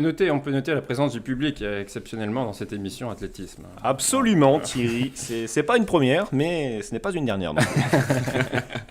peut noter la présence du public exceptionnellement dans cette émission athlétisme. Absolument, Thierry. C'est pas une première, mais ce n'est pas une dernière non plus.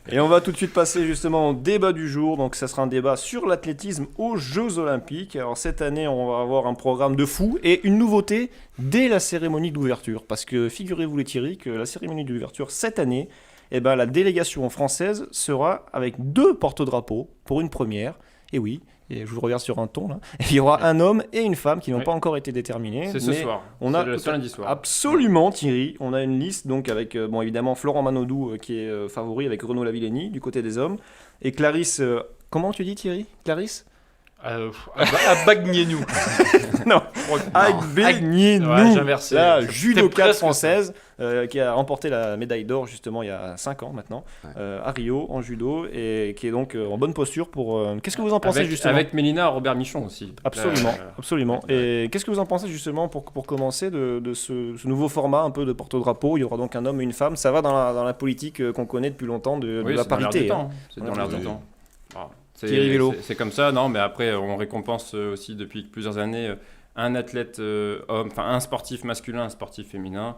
Et on va tout de suite passer justement au débat du jour. Donc ça sera un débat sur l'athlétisme aux Jeux Olympiques. Alors cette année, on va avoir un programme de fou et une nouveauté dès la cérémonie d'ouverture. Parce que figurez-vous les Thierry que la cérémonie d'ouverture cette année, la délégation française sera avec 2 porte-drapeaux pour une première. Et oui, et je vous regarde sur un ton là. Il y aura un homme et une femme qui n'ont pas encore été déterminés. C'est ce soir. C'est lundi soir. Absolument, Thierry. On a une liste donc avec évidemment Florent Manodou qui est favori avec Renaud Lavillenie du côté des hommes et Clarisse. Comment tu dis Thierry? Clarisse? Bagnienou. Non, Agbenienou, la judoka française qui a remporté la médaille d'or justement il y a 5 ans maintenant à Rio en judo et qui est donc en bonne posture pour... Qu'est-ce que vous en pensez justement? Avec Mélina Robert Michon aussi. Absolument. Et qu'est-ce que vous en pensez justement pour commencer de ce nouveau format un peu de porte-drapeau? Il y aura donc un homme et une femme. Ça va dans la politique qu'on connaît depuis longtemps de la parité. C'est dans l'air du temps. C'est comme ça, non, mais après on récompense aussi depuis plusieurs années un athlète homme, enfin un sportif masculin, un sportif féminin.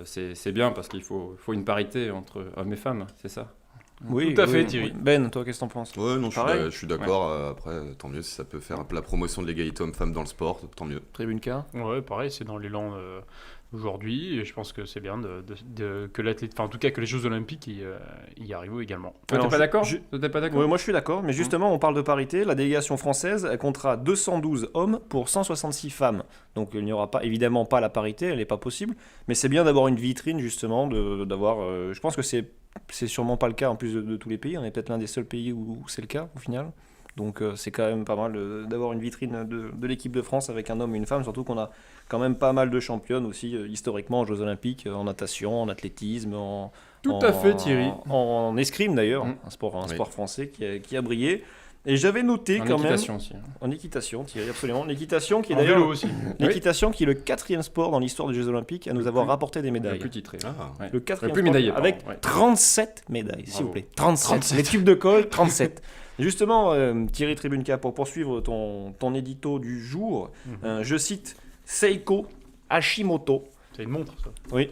C'est bien parce qu'il faut une parité entre hommes et femmes, c'est ça. Oui, tout à fait, Thierry. Ben, toi, qu'est-ce que t'en penses? Ouais, non, je suis d'accord. Après, tant mieux si ça peut faire la promotion de l'égalité homme-femme dans le sport, tant mieux. Tribune K. Ouais, pareil, c'est dans l'élan aujourd'hui, et je pense que c'est bien que l'athlète, enfin en tout cas que les Jeux Olympiques y arrivent également. Toi, t'es pas d'accord? Oui, moi je suis d'accord, mais justement, on parle de parité. La délégation française, elle comptera 212 hommes pour 166 femmes. Donc il n'y aura évidemment pas la parité, elle n'est pas possible, mais c'est bien d'avoir une vitrine justement, d'avoir. Je pense que c'est sûrement pas le cas en plus de tous les pays. On est peut-être l'un des seuls pays où c'est le cas au final. Donc c'est quand même pas mal d'avoir une vitrine de l'équipe de France avec un homme et une femme, surtout qu'on a quand même pas mal de championnes aussi historiquement aux Jeux Olympiques, en natation, en athlétisme, Tout à fait, Thierry. En escrime d'ailleurs, un sport français qui a brillé. Et j'avais noté quand même... En équitation aussi. En équitation, Thierry, absolument. L'équitation qui est en d'ailleurs... vélo aussi. L'équitation qui est le 4e sport dans l'histoire des Jeux Olympiques à nous avoir rapporté des médailles. Le plus titré. Le 4e plus sport médaillé, avec 37 médailles, s'il vous plaît. 37. Les tubes de colle, 37. Justement, Thierry Tribune K, pour poursuivre ton édito du jour, je cite Seiko Hashimoto. C'est une montre, ça. Oui.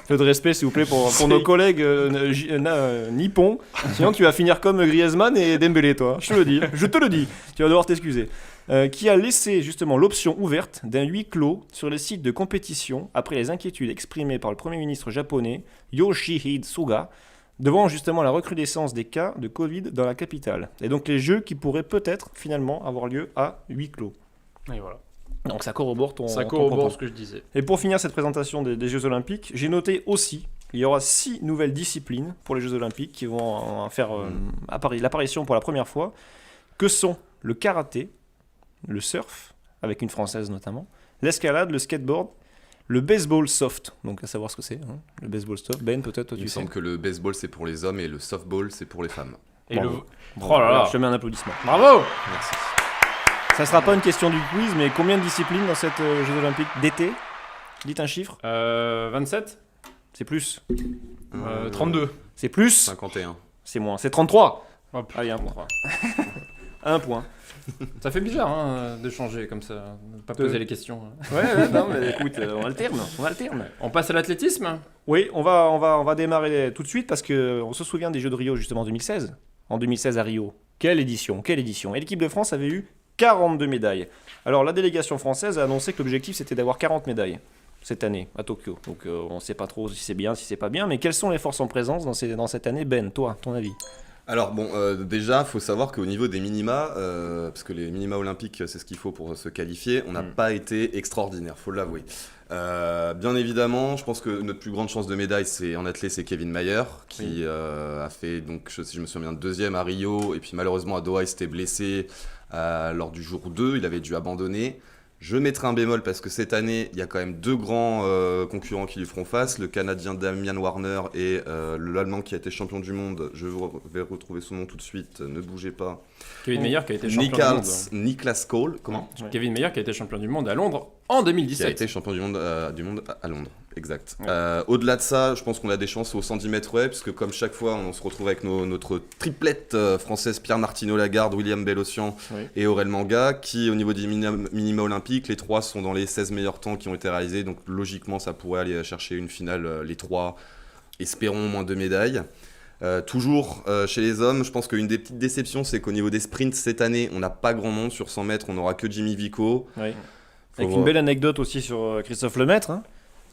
Peu de respect, s'il vous plaît, pour nos collègues nippons. Sinon, tu vas finir comme Griezmann et Dembélé, toi. Je te le dis. Tu vas devoir t'excuser. Qui a laissé justement l'option ouverte d'un huis clos sur les sites de compétition après les inquiétudes exprimées par le Premier ministre japonais Yoshihide Suga devant justement la recrudescence des cas de Covid dans la capitale. Et donc les jeux qui pourraient peut-être finalement avoir lieu à huis clos. Et voilà. Donc ça corrobore ton ce que je disais. Et pour finir cette présentation des Jeux Olympiques, j'ai noté aussi qu'il y aura 6 nouvelles disciplines pour les Jeux Olympiques qui vont faire l'apparition pour la première fois, que sont le karaté, le surf, avec une française notamment, l'escalade, le skateboard, le baseball soft, donc à savoir ce que c'est, le baseball soft. Ben, peut-être toi Il me tu sais. semble que le baseball c'est pour les hommes et le softball c'est pour les femmes. Et Oh là là, je te mets un applaudissement. Bravo. Merci. Ça sera pas une question du quiz, mais combien de disciplines dans cette Jeux Olympiques d'été? Dites un chiffre. 27. C'est plus. 32. C'est plus. 51. C'est moins. C'est 33. Hop. Allez, un point. Un point. Ça fait bizarre de changer comme ça, de pas poser les questions. Ouais, non, mais écoute, on alterne. On passe à l'athlétisme. Oui, on va démarrer tout de suite parce qu'on se souvient des Jeux de Rio justement en 2016. En 2016 à Rio. Quelle édition. Et l'équipe de France avait eu 42 médailles. Alors la délégation française a annoncé que l'objectif c'était d'avoir 40 médailles cette année à Tokyo. Donc on ne sait pas trop si c'est bien, si c'est pas bien, mais quelles sont les forces en présence dans cette année? Ben, toi, ton avis? Alors bon, déjà, il faut savoir qu'au niveau des minima, parce que les minima olympiques, c'est ce qu'il faut pour se qualifier, on n'a pas été extraordinaire, faut l'avouer. Bien évidemment, je pense que notre plus grande chance de médaille en athlète, c'est Kevin Mayer, qui a fait, donc, si je me souviens bien, 2e à Rio, et puis malheureusement à Doha, il s'était blessé lors du jour 2, il avait dû abandonner. Je mettrai un bémol parce que cette année, il y a quand même 2 grands concurrents qui lui feront face, le Canadien Damian Warner et l'Allemand qui a été champion du monde. Je vais retrouver son nom tout de suite, ne bougez pas. Kevin Mayer qui a été champion du monde. Niklas Cole, comment ? Kevin Mayer qui a été champion du monde à Londres en 2017. Qui a été champion du monde à Londres. Exact. Ouais. Au-delà de ça, je pense qu'on a des chances au 110 mètres haies, parce que comme chaque fois, on se retrouve avec notre triplette française, Pierre Martineau-Lagarde, William Bellocian et Aurel Manga, qui au niveau des minima olympiques, les 3 sont dans les 16 meilleurs temps qui ont été réalisés, donc logiquement ça pourrait aller chercher une finale, les 3, espérons au moins 2 médailles. Toujours chez les hommes, je pense qu'une des petites déceptions, c'est qu'au niveau des sprints cette année, on n'a pas grand monde sur 100 mètres, on n'aura que Jimmy Vico. Oui. Avec une belle anecdote aussi sur Christophe Lemaître, hein.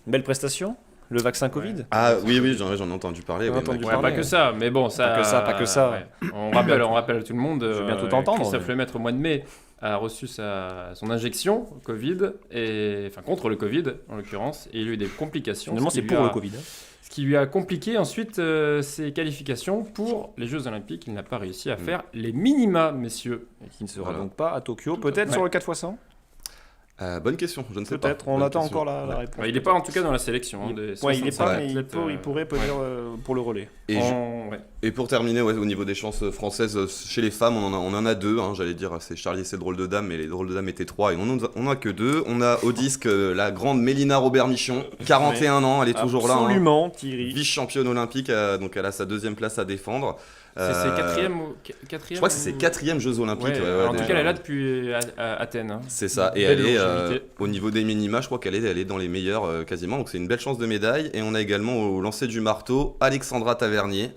Une belle prestation, le vaccin Covid. Ah oui, j'en ai entendu parler. Pas que ça, mais bon, ça. Pas que ça. Ouais. On rappelle à tout le monde. Je veux bien tout entendre. Christophe Lemaître, au mois de mai, a reçu son injection Covid, contre le Covid en l'occurrence, et il a eu des complications. Finalement, c'est pour le Covid. Ce qui lui a compliqué ensuite ses qualifications pour les Jeux Olympiques. Il n'a pas réussi à faire les minima, messieurs. Et qui ne sera donc pas à Tokyo, peut-être sur le 4x100. Bonne question, je ne sais pas. Peut-être, on attend encore la réponse. Il n'est pas en tout cas dans la sélection. Il n'est pas, mais il pourrait peut-être pour le relais. Et pour terminer, au niveau des chances françaises, chez les femmes, on en a 2. J'allais dire, c'est Charlie et ses drôles de dames, mais les drôles de dames étaient 3 et on n'en a que 2. On a au disque la grande Mélina Robert-Michon, 41 ans, elle est toujours là. Absolument, Thierry. Vice-championne olympique, donc elle a sa 2e place à défendre. C'est ses quatrième. Je crois que c'est ses 4e Jeux Olympiques. En tout cas, elle est là depuis Athènes. Hein. C'est ça. Et elle est au niveau des minima, je crois qu'elle est dans les meilleurs quasiment. Donc c'est une belle chance de médaille. Et on a également au lancer du marteau Alexandra Tavernier,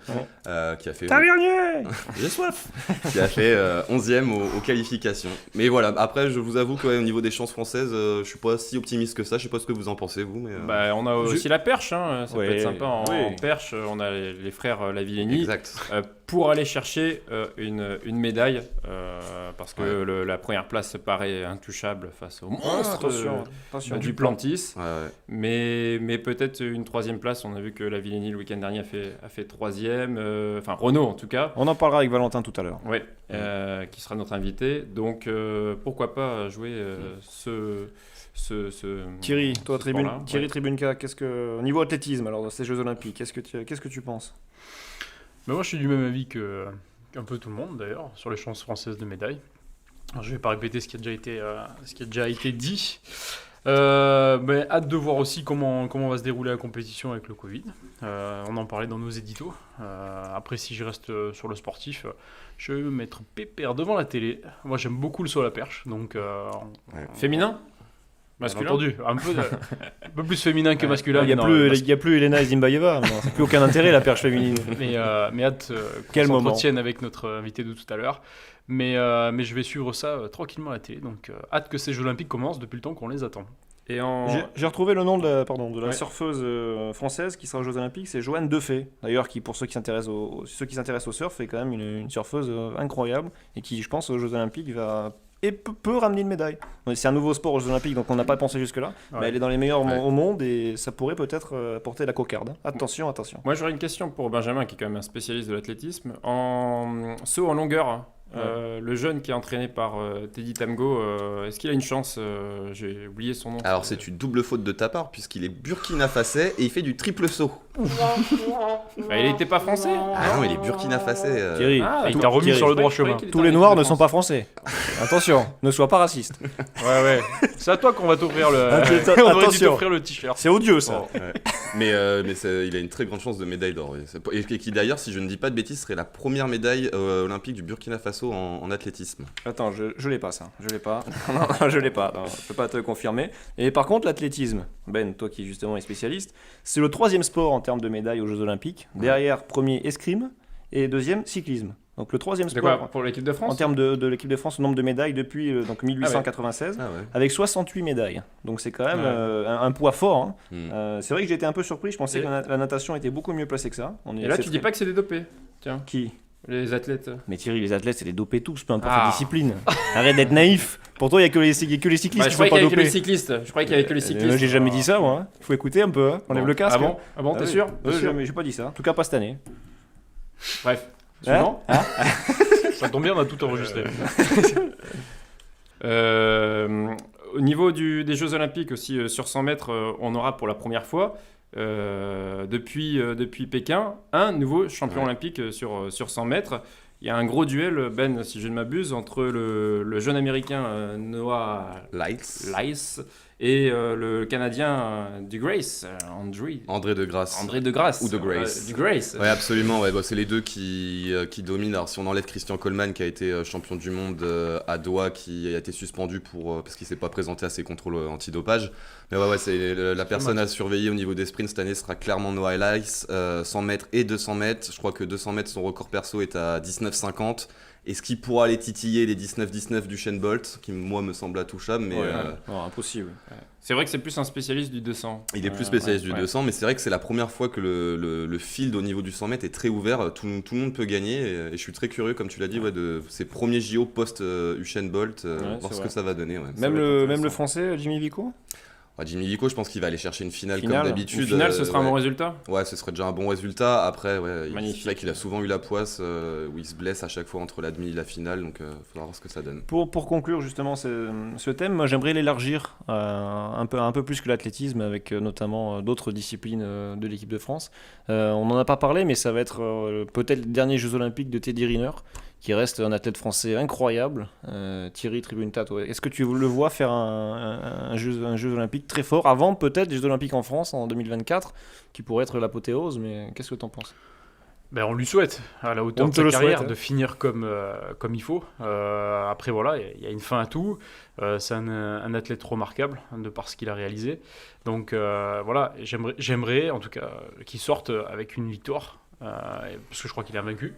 qui a fait. Tavernier J'ai soif. Qui a fait 11e aux qualifications. Mais voilà. Après, je vous avoue qu'au niveau des chances françaises, je suis pas si optimiste que ça. Je sais pas ce que vous en pensez vous, mais. On a aussi la perche. Ça peut être sympa en perche. On a les frères Lavillenie. Exact. Pour aller chercher une médaille, parce que la première place paraît intouchable face au monstre du Plantis. Mais peut-être une 3e place. On a vu que la Villénie le week-end dernier a fait 3e, Renaud en tout cas. On en parlera avec Valentin tout à l'heure. Oui, qui sera notre invité. Donc pourquoi pas jouer Thierry, toi, Tribune K, au niveau athlétisme, alors dans ces Jeux Olympiques, qu'est-ce que tu penses? Mais moi, je suis du même avis qu'un peu tout le monde, d'ailleurs, sur les chances françaises de médaille. Alors, je ne vais pas répéter ce qui a déjà été dit. Mais hâte de voir aussi comment va se dérouler la compétition avec le Covid. On en parlait dans nos éditos. Après, si je reste sur le sportif, je vais me mettre pépère devant la télé. Moi, j'aime beaucoup le saut à la perche. Donc, féminin? Masculin, entendu, un peu plus féminin que masculin. Il n'y a plus Elena Zimbayeva, c'est plus aucun intérêt la perche féminine. Mais hâte qu'on s'entretienne avec notre invité de tout à l'heure. Mais je vais suivre ça tranquillement à la télé. Donc hâte que ces Jeux Olympiques commencent depuis le temps qu'on les attend. J'ai retrouvé le nom de la surfeuse française qui sera aux Jeux Olympiques, c'est Joanne Defay. D'ailleurs, qui pour ceux qui s'intéressent au surf, est quand même une surfeuse incroyable et qui, je pense, aux Jeux Olympiques peut ramener une médaille. C'est un nouveau sport aux Jeux Olympiques, donc on n'a pas pensé jusque-là. Mais elle est dans les meilleurs au monde et ça pourrait peut-être porter la cocarde. Attention. Moi, j'aurais une question pour Benjamin, qui est quand même un spécialiste de l'athlétisme. En saut en longueur, le jeune qui est entraîné par Teddy Tamgo, est-ce qu'il a une chance? J'ai oublié son nom. Alors, c'est une double faute de ta part, puisqu'il est Burkina Faso et il fait du triple saut. Il n'était pas français? Ah non, il est Burkina Faso. Thierry, il t'a remis sur le droit chemin. Tous les Noirs ne sont pas français. Attention, ne sois pas raciste. Ouais. C'est à toi qu'on va t'offrir le t-shirt. C'est odieux ça. Mais il a une très grande chance de médaille d'or. Et qui d'ailleurs, si je ne dis pas de bêtises, serait la première médaille olympique du Burkina Faso en athlétisme. Attends, je l'ai pas ça. Je l'ai pas. Non, je l'ai pas. Non, je peux pas te confirmer. Et par contre, l'athlétisme, Ben, toi qui justement es spécialiste, c'est le 3e sport en termes de médailles aux Jeux Olympiques. Derrière, premier escrime et 2e cyclisme. Donc le 3e sport quoi, pour l'équipe de France, en termes de l'équipe de France, le nombre de médailles depuis 1896, avec 68 médailles. Donc c'est quand même un poids fort. Hein. C'est vrai que j'étais un peu surpris, je pensais que la natation était beaucoup mieux placée que ça. Et là tu dis pas que c'est des dopés? Tiens. Qui? Les athlètes. Mais Thierry, les athlètes, c'est les dopés tous, peu importe la discipline. Arrête d'être naïf. Pour toi, il n'y a que les cyclistes qui sont pas dopés. Je croyais qu'il y avait que les cyclistes. J'ai jamais dit ça, moi. Il faut écouter un peu. On lève le casque. Ah bon, t'es sûr? J'ai pas dit ça. En tout cas, pas cette année. Bref. Suivant. Ça tombe bien, on a tout enregistré. Au niveau des Jeux Olympiques aussi, sur 100 mètres, on aura pour la première fois, depuis Pékin, un nouveau champion olympique sur 100 mètres. Il y a un gros duel, Ben, si je ne m'abuse, entre le jeune américain Noah Lyles et le Canadien du Grace, André de Grasse. André de Grasse. Ou de Grace. Du Grace. Ouais, absolument. Ouais, c'est les deux qui dominent. Alors, si on enlève Christian Coleman, qui a été champion du monde à Doha, qui a été suspendu parce qu'il ne s'est pas présenté à ses contrôles antidopage. Mais ouais, c'est la personne à surveiller au niveau des sprints cette année sera clairement Noah Elias, 100 mètres et 200 mètres. Je crois que 200 mètres, son record perso est à 19,50. Est-ce qu'il pourra aller titiller les 19-19 du Usain Bolt, qui moi me semble intouchable, mais Non, impossible. C'est vrai que c'est plus un spécialiste du 200. il est plus spécialiste du 200, mais c'est vrai que c'est la première fois que le field au niveau du 100 mètres est très ouvert, tout le monde peut gagner, et je suis très curieux, comme tu l'as dit, de ces premiers JO post-Usain Bolt, voir ce que ça va donner. Ouais. Même le français, Jimmy Vico. Jimmy Vico, je pense qu'il va aller chercher une finale comme Au d'habitude. final, ce sera un bon résultat. Ouais, ce serait déjà un bon résultat. Après, Magnifique. c'est vrai qu'il a souvent eu la poisse où il se blesse à chaque fois entre la demi et la finale, donc il faudra voir ce que ça donne. Pour conclure justement ce thème, moi j'aimerais l'élargir un peu plus que l'athlétisme, avec notamment d'autres disciplines de l'équipe de France. On n'en a pas parlé, mais ça va être peut-être les derniers Jeux Olympiques de Teddy Riner, qui reste un athlète français incroyable. Thierry Tribune-Tat, est-ce que tu le vois faire un jeu olympique très fort, avant peut-être les Jeux Olympiques en France en 2024, qui pourrait être l'apothéose, mais qu'est-ce que tu en penses? Ben, on lui souhaite, à la hauteur On de te sa le carrière, souhaite, de finir comme il faut. Après, voilà, il y a une fin à tout. C'est un athlète remarquable, de par ce qu'il a réalisé. Donc, voilà, j'aimerais, en tout cas, qu'il sorte avec une victoire, parce que je crois qu'il est invaincu.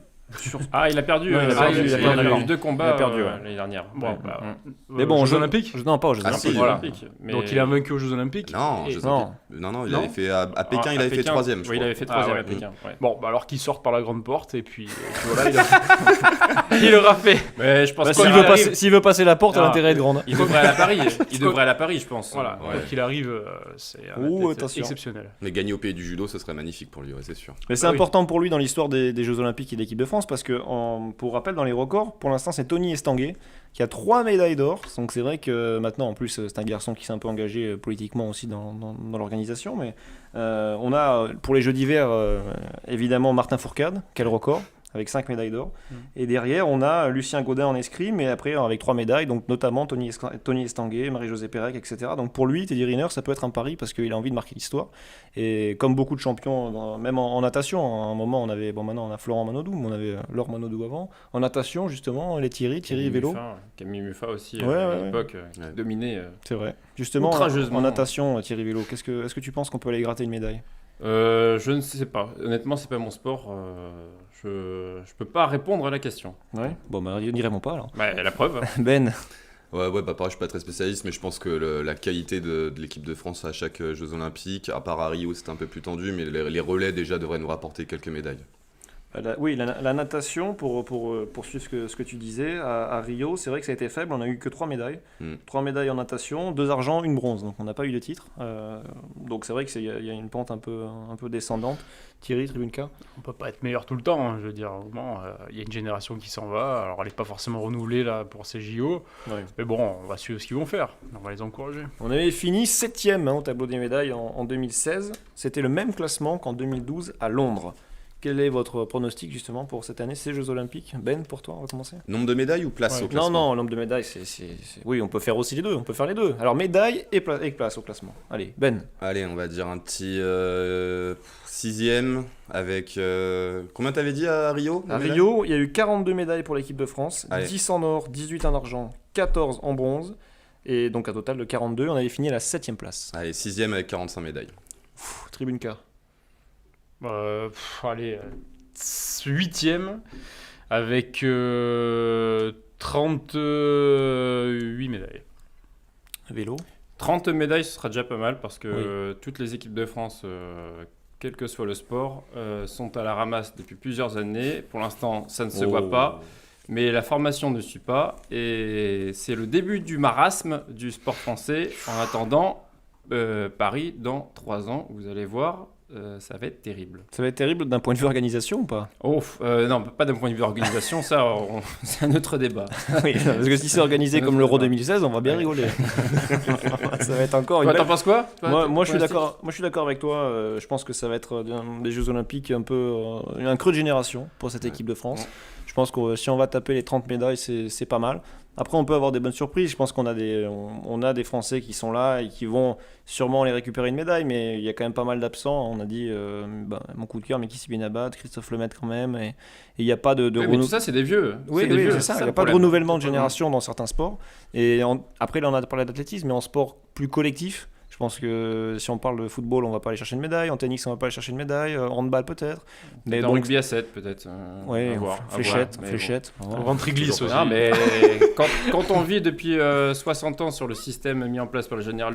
Ah, il a perdu. Ouais, il a perdu. Eu 2 combats Il a perdu, l'année dernière. Bon, Ouais. bah, Mais bon, aux aux Jeux Olympiques. Non, pas aux Jeux Ah, Olympiques. si, Voilà. Olympiques. Mais- Donc, il est invaincu aux Jeux Olympiques. Non, Et- je sais non. plus. Non, il Non. avait fait à Pékin, il À avait fait Pékin, 3ème, je oui, il crois. avait fait 3ème ouais. à Pékin. Ouais. Bon, bah alors qu'il sorte par la grande porte, et puis voilà, il aura fait. Mais je pense Bah, qu'il s'il arrive- veut passer la porte, Ah. l'intérêt est de grande. il devrait aller à Paris. Il devrait aller à Paris, je pense. Voilà, Ouais. donc il arrive, c'est un Ouh, athlète attention. exceptionnel. Mais gagner au pays du judo, ce serait magnifique pour lui, ouais, c'est sûr. Mais c'est Ah oui. important pour lui dans l'histoire des Jeux Olympiques et de l'équipe de France, parce que, pour rappel, dans les records, pour l'instant, c'est Tony Estanguet qui a 3 médailles d'or. Donc c'est vrai que maintenant, en plus, c'est un garçon qui s'est un peu engagé politiquement aussi dans l'organisation. Mais on a, pour les Jeux d'hiver, évidemment, Martin Fourcade, quel record, avec 5 médailles d'or. Et derrière, on a Lucien Gaudin en escrime, mais après, avec 3 médailles, donc notamment Tony Estanguet, Marie-Josée Pérec, etc. Donc pour lui, Teddy Riner, ça peut être un pari, parce qu'il a envie de marquer l'histoire. Et comme beaucoup de champions, même en natation, à un moment, maintenant on a Florent Manodou, mais on avait Laure Manodou avant. En natation, justement, les Thierry vélo. Camille Muffat aussi, Ouais, à ouais. l'époque, qui Ouais. dominait. C'est vrai. Justement, Outrageusement. en natation, Thierry Vélo, est-ce que tu penses qu'on peut aller gratter une médaille? Je ne sais pas. Honnêtement, c'est pas mon sport. Je peux pas répondre à la question. Ouais. Bon, bah, n'y répond pas alors. Bah, la preuve. Ben, Ouais, bah pareil, je suis pas très spécialiste, mais je pense que la qualité de l'équipe de France à chaque Jeux Olympiques, à part à Rio, c'était un peu plus tendu, mais les relais déjà devraient nous rapporter quelques médailles. oui, la natation, pour poursuivre ce que tu disais, à Rio, c'est vrai que ça a été faible, on n'a eu que 3 médailles. 3 médailles en natation, 2 argents, 1 bronze, donc on n'a pas eu de titre. Donc c'est vrai qu'il y a une pente un peu descendante. Thierry, Tribune K. On peut pas être meilleur tout le temps, hein, je veux dire. Bon, il y a une génération qui s'en va, alors elle n'est pas forcément renouvelée là pour ces JO, Ouais. mais bon, on va suivre ce qu'ils vont faire, on va les encourager. On avait fini 7ème au tableau des médailles en 2016. C'était le même classement qu'en 2012 à Londres. Quel est votre pronostic justement pour cette année, ces Jeux Olympiques? Ben, pour toi, on va commencer. Nombre de médailles ou place Ouais. au classement? Non, nombre de médailles, oui, on peut faire aussi les deux, on peut faire les deux. Alors médaille et place au classement. Allez, Ben. Allez, on va dire un petit 6ème avec... Combien t'avais dit à Rio? À Rio, il y a eu 42 médailles pour l'équipe de France, Allez. 10 en or, 18 en argent, 14 en bronze, et donc un total de 42. On avait fini à la 7ème place. Allez, 6ème avec 45 médailles. Tribune K. Allez, 8ème avec 38 médailles. Vélo. 30 médailles, ce sera déjà pas mal parce que toutes les équipes de France, quel que soit le sport, sont à la ramasse depuis plusieurs années. Pour l'instant, ça ne se voit pas. Mais la formation ne suit pas. Et c'est le début du marasme du sport français. En attendant, Paris, dans 3 ans, vous allez voir, ça va être terrible. Ça va être terrible d'un point de vue organisation ou pas? Non, pas d'un point de vue organisation, ça, c'est un autre débat. Oui, parce que si c'est organisé comme l'Euro 2016, on va bien rigoler. Ça va être encore une Toi, belle... t'en penses quoi? Moi, je suis d'accord. Moi, je suis d'accord avec toi. Je pense que ça va être des Jeux Olympiques un creux de génération pour cette équipe de France. Je pense que si on va taper les 30 médailles, c'est pas mal. Après, on peut avoir des bonnes surprises. Je pense qu'on a on a des Français qui sont là et qui vont sûrement aller récupérer une médaille, mais il y a quand même pas mal d'absents. On a dit mon coup de cœur, Mekissi Benabat, Christophe Lemaitre quand même, et il n'y a pas de Oui, mais tout ça, c'est des vieux. Oui, des vieux. c'est ça. Il n'y a le pas de problème. renouvellement de génération dans certains sports. Et après, là, on a parlé d'athlétisme, mais en sport plus collectif. Je pense que si on parle de football, on va pas aller chercher une médaille. En tennis, on va pas aller chercher une médaille. Handball, peut-être. Mais dans rugby à 7, peut-être. Ouais, à voir, fléchette. Au ventre glisse aussi. Ah, mais quand on vit depuis 60 ans sur le système mis en place par le général